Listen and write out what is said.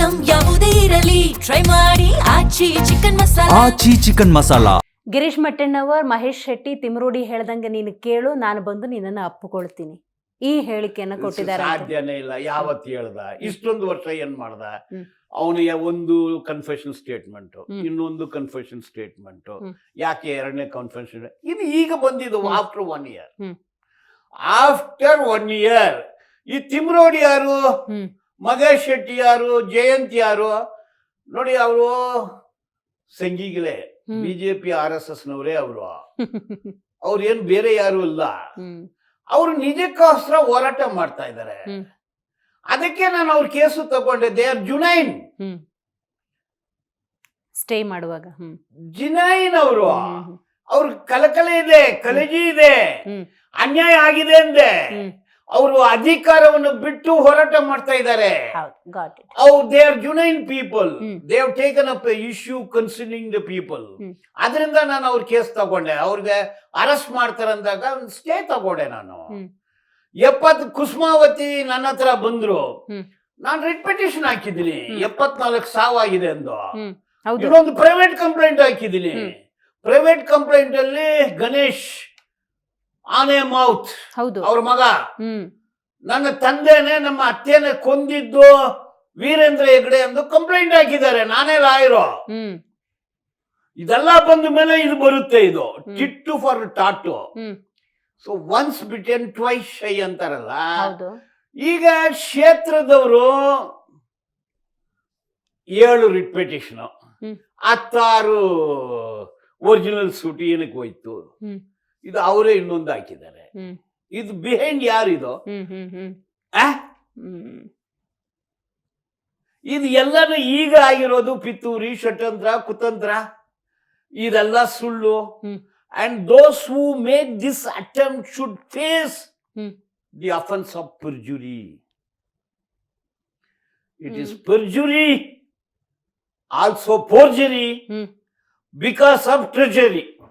Item ಯಾವುದೇ ಇರಲಿ try ಮಾಡಿ ಆಚಿ ಚಿಕನ್ ಮಸಾಲಾ. ಆಚಿ ಚಿಕನ್ ಮಸಾಲಾ. ಗಿರೀಶ್ ಮಟ್ಟಣ್ಣವರ್, ಮಹೇಶ್ ಶೆಟ್ಟಿ, ತಿಮ್ರೋಡಿ ಹೇಳ್ದಂಗೆ ನೀನು ಕೇಳು, ನಾನು ಬಂದು ನಿನ್ನನ್ನು ಅಪ್ಪಿಕೊಳ್ತೀನಿ, ಈ ಹೇಳಿಕೆಯನ್ನ ಕೊಟ್ಟಿದ್ದಾರೆ. ಸಾಧ್ಯನೇ ಇಲ್ಲ. ಯಾವತ್ತು ಹೇಳ್ದ? ಇಷ್ಟೊಂದು ವರ್ಷ ಏನ್ ಮಾಡ್ದ? ಅವನಿಗೆ ಒಂದು ಕನ್ಫೆಷನ್ ಸ್ಟೇಟ್ಮೆಂಟ್, ಇನ್ನೊಂದು ಕನ್ಫೆಷನ್ ಸ್ಟೇಟ್ಮೆಂಟ್. ಯಾಕೆ ಎರಡನೇ ಕನ್ಫೆಷನ್? ಇದು ಈಗ ಬಂದಿದ್ದು ಆಫ್ಟರ್ 1 year. ಆಫ್ಟರ್ 1 year ಈ ತಿಮ್ರೋಡಿ ಯಾರು, ಮಹೇಶ್ ಶೆಟ್ಟಿ ಯಾರು, ಜಯಂತ್ ಯಾರು? ನೋಡಿ, ಅವರು ಸಂಘಿಗಳೇ, ಬಿಜೆಪಿ RSS ನವರೇ ಅವರು. ಅವ್ರೇನ್ ಬೇರೆ ಯಾರು ಇಲ್ಲ. ಅವರು ನಿಜಕ್ಕೋಸ್ಕರ ಹೋರಾಟ ಮಾಡ್ತಾ ಇದ್ದಾರೆ. ಅದಕ್ಕೆ ನಾನು ಅವ್ರ ಕೇಸು ತಗೊಂಡೆ. They are ಜುನೈನ್. ಸ್ಟೇ ಮಾಡುವಾಗ ಜುನೈನ್ ಅವರು. ಅವ್ರ ಕಲಕಲೆ ಇದೆ, ಕಲಜಿ ಇದೆ, ಅನ್ಯಾಯ ಆಗಿದೆ ಅಂದೆ. ಅವರು ಅಧಿಕಾರವನ್ನು ಬಿಟ್ಟು ಹೋರಾಟ ಮಾಡ್ತಾ ಇದ್ದಾರೆ. They are genuine people. They have taken up issue concerning the people. ಅದರಿಂದ ನಾನು ಅವ್ರ ಕೇಸ್ ತಗೊಂಡೆ. ಅವ್ರಿಗೆ ಅರೆಸ್ಟ್ ಮಾಡ್ತಾರೆ ಅಂದಾಗ ಸ್ಟೇ ತಗೊಂಡೆ ನಾನು. 70 ಕುಸುಮಾವತಿ ನನ್ನ ಹತ್ರ ಬಂದ್ರು. ನಾನು ರಿಟ್ ಪಿಟಿಷನ್ ಹಾಕಿದ್ದೀನಿ, 74 ಸಾವಾಗಿದೆ ಎಂದು. ಇನ್ನೊಂದು ಪ್ರೈವೇಟ್ ಕಂಪ್ಲೇಂಟ್ ಹಾಕಿದ್ದೀನಿ. ಪ್ರೈವೇಟ್ ಕಂಪ್ಲೇಂಟ್ ಅಲ್ಲಿ ಗಣೇಶ್ ಆನೆ ಮೌತ್ ಅವ್ರ ಮಗ, ನನ್ನ ತಂದೆನೆ ನಮ್ಮ ಅತ್ತೆನೆ ಕೊಂದಿದ್ದು ವೀರೇಂದ್ರ ಹೆಗ್ಡೆ ಎಂದು ಕಂಪ್ಲೇಂಟ್ ಹಾಕಿದ್ದಾರೆ. ನಾನೇ ಲಾಯರು. ಇದೆಲ್ಲ ಬಂದ ಮೇಲೆ ಇದು ಬರುತ್ತೆ. ಇದು tit for tat. So once bitten twice shy ಅಂತಾರಲ್ಲ. ಈಗ ಕ್ಷೇತ್ರದವರು 7 ರಿಟ್ ಪಿಟಿಷನ್, 16 ಒರಿಜಿನಲ್ ಸೂಟ್ ಏನಕ್ಕೆ ಹೋಯ್ತು? ಇದು ಅವರೇ ಇನ್ನೊಂದು ಹಾಕಿದ್ದಾರೆ. ಇದು ಬಿಹೈಂಡ್ ಯಾರು? ಇದು ಎಲ್ಲಾನು ಈಗ ಆಗಿರೋದು ಪಿತೂರಿ, ಷಡ್ಯಂತ್ರ, ಕುತಂತ್ರ. ಇದೆಲ್ಲ ಸುಳ್ಳು. And those who make this attempt should face the offense of perjury. It is perjury, also forgery, because of treachery.